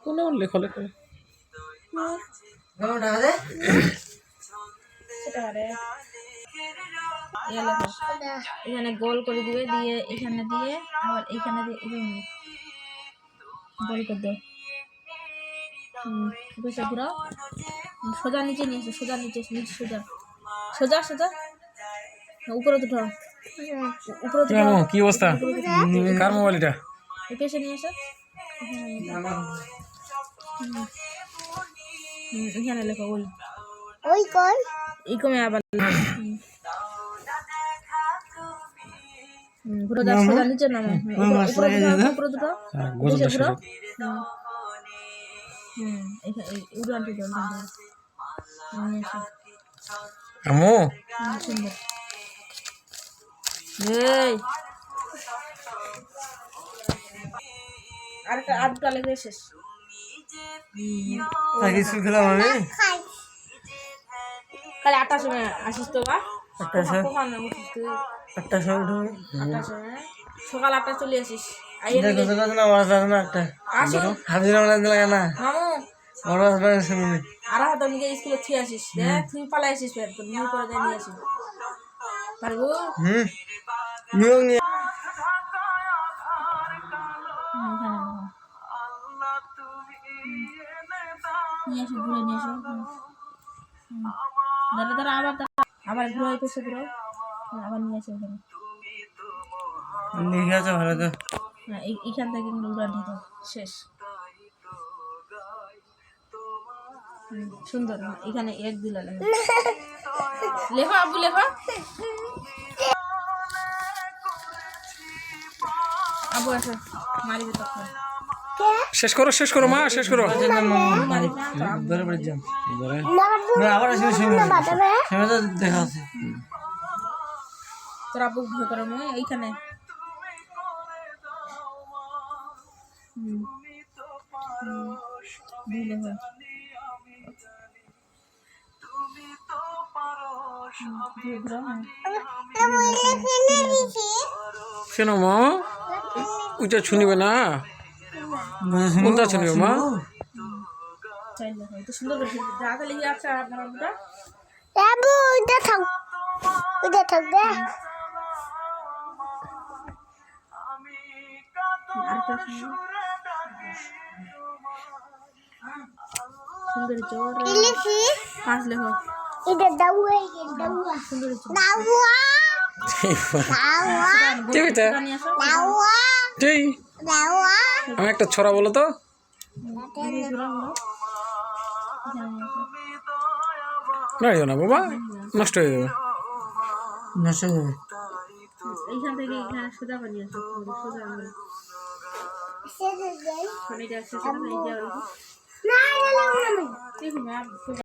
কোনে লেখো লেখো এখানে গোল করে দিবে, দিয়ে এখানে দিয়ে আবার এখানে দিয়ে গোল করে দাও। ঘুরাও, সোজা নিচে নিয়ে এসো, সোজা নিচে সোজা সোজা সোজা উপরে দুটো, উপরে কি অবস্থা? কার মোবাইল এটা? পেছনে নিয়ে এসো, এখানে লেখো ওই ওই কই এই কমে আবার ঘুরে যাও, সোজা নিচে নামো, উপরে দুটো ঘুরো, উড়ানটি আমু সুন্দর। এই আরেকটা আটটা লেগে শেষ। কাল 8টার সময় আসিস তো বা? 8টার সময় সকাল 8টায় চলে আসিস। আর হয়তো নিজে স্কুলে থুয়ে আসিস, তুই পালাই আসিস, নিয়ে করে দেয় নিয়ে আসিস পারবো। নিয়ে এসো, ঘুরে নিয়ে এসো, দাঁড়া আবার আবার ঘুরে হইতেছে, ঘুরো আবার নিয়ে এসো এখানে লিখে আছে ভালো তো। হ্যাঁ, এইখান থেকে উড়ান দিতে শেষ। সুন্দর, এখানে এক দিলা লেখো আবু লেখো, আবু আসো মারিবে তখন। শেষ করো মা, শেষ করো। দেখা আছে তোর আবু ভয় করে মনে এইখানে। কেন মা ওইটা শুনিবে না? কোনটা শুনিবে মা? সুন্দর করে লিখে আছে সুন্দর জোর পাঁচ লেখো সুন্দর আমি একটা ছড়া বলো তো। না বাবা, নষ্ট হয়ে যাবে। এইখান থেকে এখানে সোজা করে নিয়ে আসো, সোজা